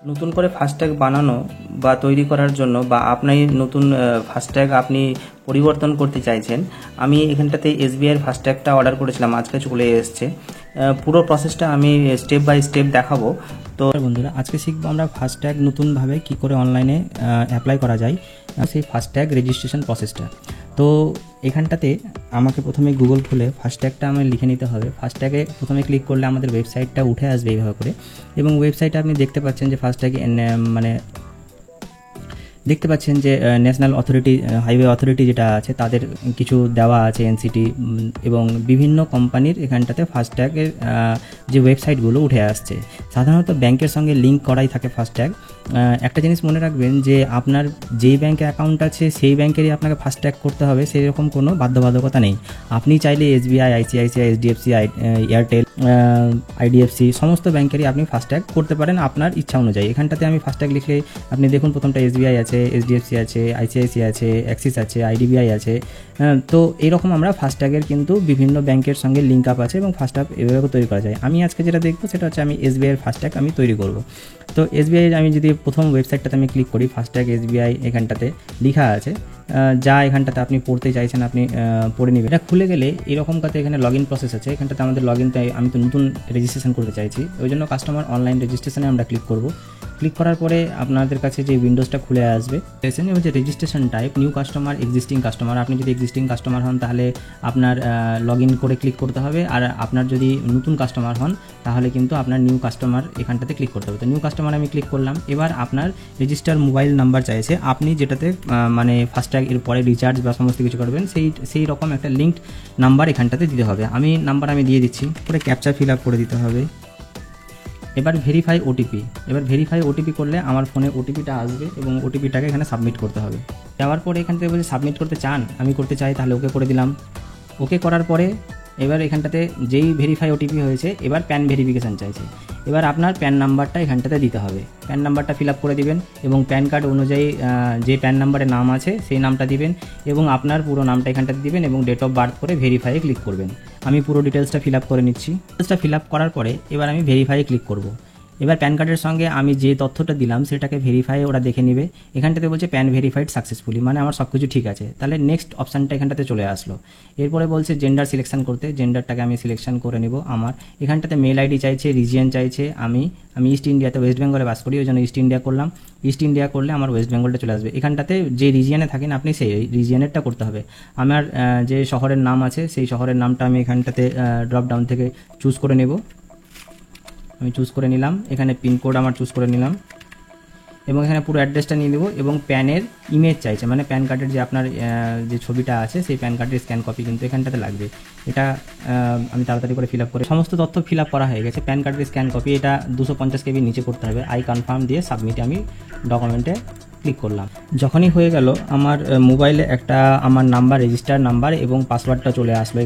নতুন করে ফাস্ট্যাগ বানানো বা তৈরি করার জন্য বা আপনি নতুন ফাস্ট্যাগ আপনি পরিবর্তন করতে চাইছেন, আমি এখানটাতে এসবিআইয়ের ফাস্ট্যাগটা অর্ডার করেছিলাম, আজকে চলে এসেছে। পুরো প্রসেসটা আমি স্টেপ বাই স্টেপ দেখাবো। তো বন্ধুরা, আজকে শিখবো আমরা ফাস্ট্যাগ নতুনভাবে কি করে অনলাইনে অ্যাপ্লাই করা যায়, সেই ফাস্ট্যাগ রেজিস্ট্রেশন প্রসেসটা। তো এখানটাতে আমাকে প্রথমে গুগল খুলে ফাস্ট্যাগটা আমার লিখে নিতে হবে। ফাস্ট্যাগে প্রথমে ক্লিক করলে আমাদের ওয়েবসাইটটা উঠে আসবে এইভাবে করে, এবং ওয়েবসাইটে আপনি দেখতে পাচ্ছেন যে ফাস্ট্যাগ মানে দেখতে পাচ্ছেন যে ন্যাশনাল অথরিটি, হাইওয়ে অথরিটি যেটা আছে তাদের কিছু দেওয়া আছে, এনসিটি এবং বিভিন্ন কোম্পানির এখানটাতে ফাস্ট্যাগের যে ওয়েবসাইটগুলো উঠে আসছে। সাধারণত ব্যাংকের সঙ্গে লিঙ্ক করাই থাকে ফাস্ট্যাগ। একটা জিনিস মনে রাখবেন যে আপনার যেই ব্যাংকে অ্যাকাউন্ট আছে সেই ব্যাংকেরই আপনাকে ফাস্ট্যাগ করতে হবে, সেরকম কোনো বাধ্যবাধকতা নেই। আপনি চাইলে SBI, ICICI, HDFC, Airtel, IDFC সমস্ত ব্যাংকেরই আপনি ফাস্ট্যাগ করতে পারেন আপনার ইচ্ছা অনুযায়ী। এখানটাতে আমি ফাস্ট্যাগ লিখলে আপনি দেখুন, প্রথমটা এসবিআই আছে, এইচডিএফসি আছে, আইসিআইসি আছে, অ্যাক্সিস আছে, আইডিবিআই আছে। তো এইরকম আমরা ফাস্ট্যাগের কিন্তু বিভিন্ন ব্যাংকের সঙ্গে লিঙ্ক আপ আছে এবং ফাস্ট্যাগ এভাবে তৈরি করা যায়। আমি আজকে যেটা দেখবো সেটা হচ্ছে আমি এসবিআইয়ের ফাস্ট্যাগ আমি তৈরি করব। তো এসবিআইয়ের আমি যদি প্রথম ওয়েবসাইটটাতে আমি ক্লিক করি, ফাস্ট্যাগ এসবিআই এখানটাতে লেখা আছে, যা এখানটাতে আপনি পড়তে চাইছেন আপনি পড়ে নেবেন। এটা খুলে গেলে এরকম কাতে এখানে লগ ইন প্রসেস আছে। এখানটাতে আমাদের লগ ইনটা, আমি তো নতুন রেজিস্ট্রেশন করতে চাইছি, ওই জন্য কাস্টমার অনলাইন রেজিস্ট্রেশনে আমরা ক্লিক করব। ক্লিক করার পরে আপনাদের কাছে যে উইন্ডোজটা খুলে আসবে, হচ্ছে registration type new customer, existing customer. আপনি যদি এক্সিস্টিং কাস্টমার হন তাহলে আপনার লগ ইন করে ক্লিক করতে হবে, আর আপনার যদি নতুন কাস্টমার হন তাহলে কিন্তু আপনার নিউ কাস্টমার এখানটাতে ক্লিক করতে হবে। তো নিউ কাস্টমার আমি ক্লিক করলাম। এবার আপনার রেজিস্টার মোবাইল নাম্বার চাইছে, আপনি যেটাতে মানে ফাস্ট্যাগ এর পরে রিচার্জ বা সমস্ত কিছু করবেন সেই রকম একটা লিঙ্কড নাম্বার এখানটাতে দিতে হবে। নাম্বার আমি দিয়ে দিচ্ছি, পরে ক্যাপচা ফিল আপ করে দিতে হবে। এবার ভেরিফাই ওটিপি। এবার ভেরিফাই ওটিপি করলে আমার ফোনে ওটিপিটা আসবে এবং ওটিপিটাকে এখানে সাবমিট করতে হবে। যাওয়ার পরে এখান থেকে বলছে সাবমিট করতে চান, আমি করতে চাই, তাহলে ওকে করে দিলাম। ওকে করার পরে এবার এখানটাতে যেই ভেরিফাই ওটিপি হয়েছে, এবার প্যান ভেরিফিকেশান চাইছে। এবার আপনার প্যান নাম্বারটা এখানটাতে দিতে হবে। প্যান নাম্বারটা ফিল আপ করে দিবেন এবং প্যান কার্ড অনুযায়ী যে প্যান নাম্বারে নাম আছে সেই নামটা দিবেন এবং আপনার পুরো নামটা এখানটাতে দিবেন এবং ডেট অফ বার্থ করে ভেরিফাইয়ে ক্লিক করবেন। আমি পুরো ডিটেলসটা ফিল আপ করে নিচ্ছি। ডিটেলসটা ফিল আপ করার পরে এবার আমি ভেরিফাইয়ে ক্লিক করব। এবার প্যান কার্ডের সঙ্গে আমি যে তথ্যটা দিলাম সেটাকে ভেরিফাই ওরা দেখে নেবে। এখানটাতে বলছে প্যান ভেরিফাইড সাকসেসফুলি, মানে আমার সব কিছু ঠিক আছে। তাহলে নেক্সট অপশানটা এখানটাতে চলে আসলো। এরপরে বলছে জেন্ডার সিলেকশন করতে, জেন্ডারটাকে আমি সিলেকশন করে নেব। আমার এখানটাতে মেল আইডি চাইছে, রিজিয়ন চাইছে। আমি ইস্ট ইন্ডিয়াতে, ওয়েস্ট বেঙ্গলে বাস করি, ওই জন্য ইস্ট ইন্ডিয়া করলাম। ইস্ট ইন্ডিয়া করলে আমার ওয়েস্ট বেঙ্গলটা চলে আসবে। এখানটাতে যে রিজিয়নে থাকেন আপনি সেই রিজিয়নেরটা করতে হবে। আমার যে শহরের নাম আছে সেই শহরের নামটা আমি এখানটাতে ড্রপ ডাউন থেকে চুজ করে নেব। আমি চুজ করে নিলাম, এখানে পিনকোড আমার চুজ করে নিলাম এবং এখানে পুরো অ্যাড্রেসটা নিয়ে দেবো এবং প্যানের ইমেজ চাইছে, মানে প্যান কার্ডের যে আপনার যে ছবিটা আছে সেই প্যান কার্ডের স্ক্যান কপি কিন্তু এখানটাতে লাগবে। এটা আমি তাড়াতাড়ি করে ফিল আপ করে সমস্ত তথ্য ফিল আপ করা হয়ে গেছে। প্যান কার্ডের স্ক্যান কপি এটা 250 KB নিচে করতে হবে। আই কনফার্ম দিয়ে সাবমিটে আমি ডকুমেন্টে ক্লিক করলাম। যখনই হয়ে গেল আমার মোবাইলে একটা আমার নাম্বার, রেজিস্টার নাম্বার এবং পাসওয়ার্ডটা চলে আসলো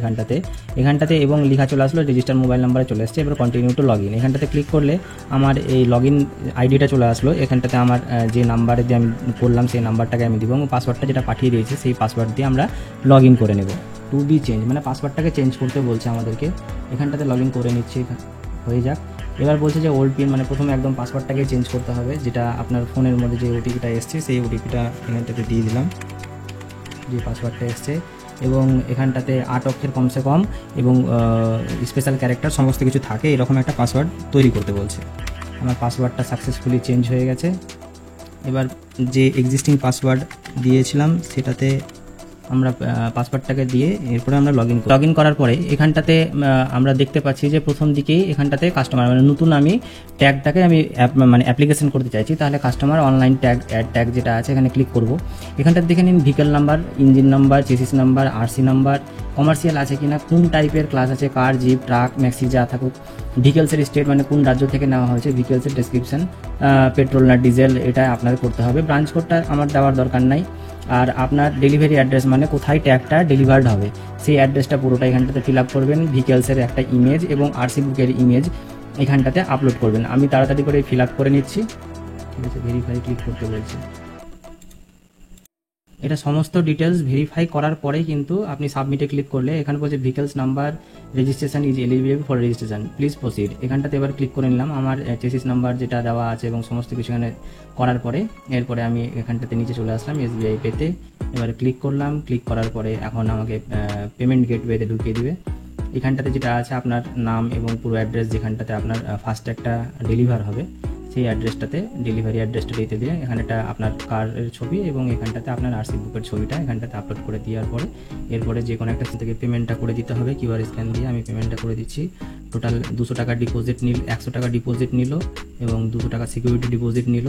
এখানটাতে এবং লেখা চলে আসলো রেজিস্টার মোবাইল নাম্বারে চলে আসছে। এবার কন্টিনিউ টু লগ ইন, এখানটাতে ক্লিক করলে আমার এই লগ ইন আইডিটা চলে আসলো। এখানটাতে আমার যে নাম্বারে দিয়ে আমি করলাম সেই নাম্বারটাকে আমি দিব এবং পাসওয়ার্ডটা যেটা পাঠিয়ে দিয়েছে সেই পাসওয়ার্ড দিয়ে আমরা লগ ইন করে নেব। টু বি চেঞ্জ, মানে পাসওয়ার্ডটাকে চেঞ্জ করতে বলছে আমাদেরকে। এখানটাতে লগ ইন করে নিচ্ছি, হয়ে যাক। এবার বলছে যে ওল্ড পিন, মানে প্রথমে একদম পাসওয়ার্ডটাকে চেঞ্জ করতে হবে, যেটা আপনার ফোনের মধ্যে যে ওটিপিটা এসছে সেই ওটিপিটা এখানটাতে দিয়ে দিলাম, যে পাসওয়ার্ডটা এসছে। এবং এখানটাতে 8 অক্ষর কমসে কম এবং স্পেশাল ক্যারেক্টার সমস্ত কিছু থাকে, এরকম একটা পাসওয়ার্ড তৈরি করতে বলছে। আমার পাসওয়ার্ডটা সাকসেসফুলি চেঞ্জ হয়ে গেছে। এবার যে এক্সিস্টিং পাসওয়ার্ড দিয়েছিলাম সেটাতে আমরা পাসওয়ার্ডটাকে দিয়ে এরপরে আমরা লগ ইন করার পরে এখানটাতে আমরা দেখতে পাচ্ছি যে প্রথম দিকেই এখানটাতে কাস্টমার, মানে নতুন আমি ট্যাগটাকে আমি মানে অ্যাপ্লিকেশন করতে চাইছি, তাহলে customer online tag add tag যেটা আছে এখানে ক্লিক করব। এখানটাতে দেখে নিন vehicle number, engine number, chassis number, RC number, commercial আছে কিনা, কোন টাইপের ক্লাস আছে, কার, জিপ, ট্রাক, ম্যাক্সি যা থাকুক, ভেহিকলসের স্টেট মানে কোন রাজ্য থেকে নেওয়া হয়েছে, ভেহিকলসের ডেসক্রিপশন, পেট্রোল না ডিজেল, এটা আপনাদের করতে হবে। ব্রাঞ্চ কোডটা আমার দেওয়ার দরকার নাই। আর আপনার ডেলিভারি অ্যাড্রেস, মানে কোথায় ট্যাগটা ডেলিভার্ড হবে সেই অ্যাড্রেসটা পুরোটা এখানটাতে ফিল আপ করবেন। ভেহিকলসের একটা ইমেজ এবং আরসি বুকের ইমেজ এখানটাতে আপলোড করবেন। আমি তাড়াতাড়ি করে ফিল আপ করে নিচ্ছি। ঠিক আছে, ভেরিফাই ক্লিক করতে বলছি। এটা সমস্ত ডিটেলস ভেরিফাই করার পরে কিন্তু আপনি সাবমিটে ক্লিক করলে এখানে বলছে vehicles number registration is eligible for registration, please proceed. এখানটাতে এবার ক্লিক করে নিলাম, আমার চেসিস নাম্বার যেটা দেওয়া আছে এবং সমস্ত কিছু এখানে করার পরে এরপরে আমি এখানটাতে নিচে চলে আসলাম এসবিআই পেতে। এবারে ক্লিক করলাম, ক্লিক করার পরে এখন আমাকে পেমেন্ট গেটওয়েতে ঢুকিয়ে দিবে। এখানটাতে যেটা আছে আপনার নাম এবং পুরো অ্যাড্রেস, যেখানটাতে আপনার ফাস্ট্যাগটা ডেলিভার হবে সেই অ্যাড্রেসটাতে, ডেলিভারি অ্যাড্রেসটা দিতে দিয়ে এখানে একটা আপনার কারের ছবি এবং এখানটাতে আপনার আরসি বুকের ছবিটা এখানটাতে আপলোড করে দেওয়ার পরে এরপরে যে কোনো একটা থেকে পেমেন্টটা করে দিতে হবে। কিউআর স্ক্যান দিয়ে আমি পেমেন্টটা করে দিচ্ছি। টোটাল 200 টাকা ডিপোজিট নিল, 100 টাকা ডিপোজিট নিল এবং 200 টাকা সিকিউরিটি ডিপোজিট নিল,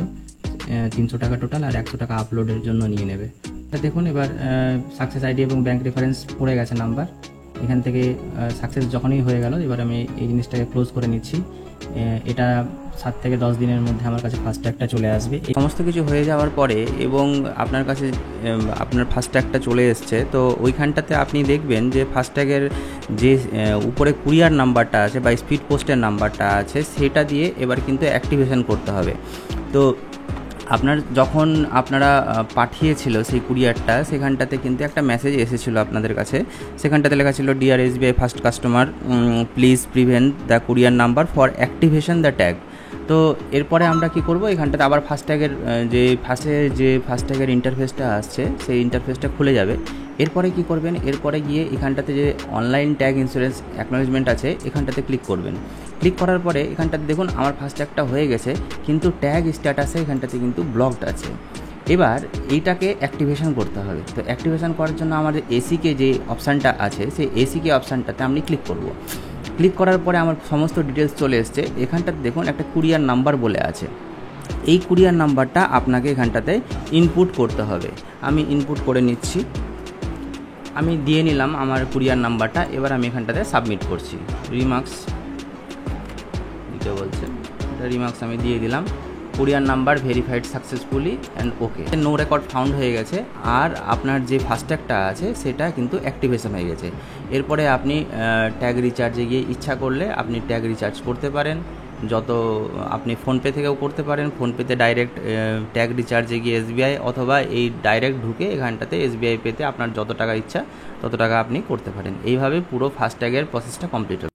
300 টাকা টোটাল, আর 100 টাকা আপলোডের জন্য নিয়ে নেবে। তা দেখুন এবার সাকসেস আইডি এবং ব্যাঙ্ক রেফারেন্স পড়ে গেছে নাম্বার। এখান থেকে সাকসেস যখনই হয়ে গেল এবার আমি এই জিনিসটাকে ক্লোজ করে নিচ্ছি। এটা 7 থেকে 10 দিনের মধ্যে আমার কাছে ফাস্ট্যাগটা চলে আসবে। এই সমস্ত কিছু হয়ে যাওয়ার পরে এবং আপনার কাছে আপনার ফাস্ট্যাগটা চলে এসছে, তো ওইখানটাতে আপনি দেখবেন যে ফাস্ট্যাগের যে উপরে কুরিয়ার নাম্বারটা আছে বা স্পিড পোস্টের নাম্বারটা আছে সেটা দিয়ে এবার কিন্তু অ্যাক্টিভেশন করতে হবে। তো যখন আপনারা পাঠিয়েছিল সেই কুরিয়ারটা, সেখানটাতে কিন্তু একটা মেসেজ এসেছিলো আপনাদের কাছে। সেখানটাতে লেখা ছিল dear SBI first customer, please prevent the courier number for activation the tag. তো এরপরে আমরা কি করব, এখানটাতে আবার ফাস্ট্যাগের যে ফাস্ট্যাগের ইন্টারফেসটা আসছে সেই ইন্টারফেসটা খুলে যাবে। এরপরে কি করবেন, এরপরে গিয়ে এখানটাতে যে অনলাইন ট্যাগ ইন্স্যুরেন্স অ্যাকনোলেজমেন্ট আছে এখানটাতে ক্লিক করবেন। ক্লিক করার পরে এখানটাতে দেখুন আমার ফাস্ট্যাগটা হয়ে গেছে, কিন্তু ট্যাগ স্ট্যাটাসে এখানটাতে কিন্তু ব্লকড আছে। এবার এইটাকে অ্যাক্টিভেশন করতে হবে। তো অ্যাক্টিভেশন করার জন্য আমাদের এসিকে যে অপশানটা আছে সেই এসিকে অপশানটাতে আমি ক্লিক করব। ক্লিক করার পরে আমার সমস্ত ডিটেলস চলে এসছে। এখানটাতে দেখুন একটা কুরিয়ার নাম্বার বলে আছে, এই কুরিয়ার নাম্বারটা আপনাকে এখানটাতে ইনপুট করতে হবে। আমি ইনপুট করে নিচ্ছি, আমি দিয়ে নিলাম আমার কুরিয়ার নাম্বারটা। এবার আমি এখানটাতে সাবমিট করছি। রিমার্কস দিতে বলছে, রিমার্কস আমি দিয়ে দিলাম। Courier number verified successfully and okay, no record found হয়ে গেছে আর আপনার যে ফাস্ট্যাগটা আছে সেটা কিন্তু অ্যাক্টিভেশন হয়ে গেছে। এরপরে আপনি ট্যাগ রিচার্জে গিয়ে ইচ্ছা করলে আপনি ট্যাগ রিচার্জ করতে পারেন, আপনি ফোনপে থেকেও করতে পারেন। ফোনপেতে ডাইরেক্ট ট্যাগ রিচার্জে গিয়ে এসবিআই, অথবা এই ডাইরেক্ট ঢুকে এখানটাতে এসবিআই পেতে আপনার যত টাকা ইচ্ছা তত টাকা আপনি করতে পারেন। এইভাবে পুরো ফাস্ট্যাগের প্রসেসটা কমপ্লিট হবে।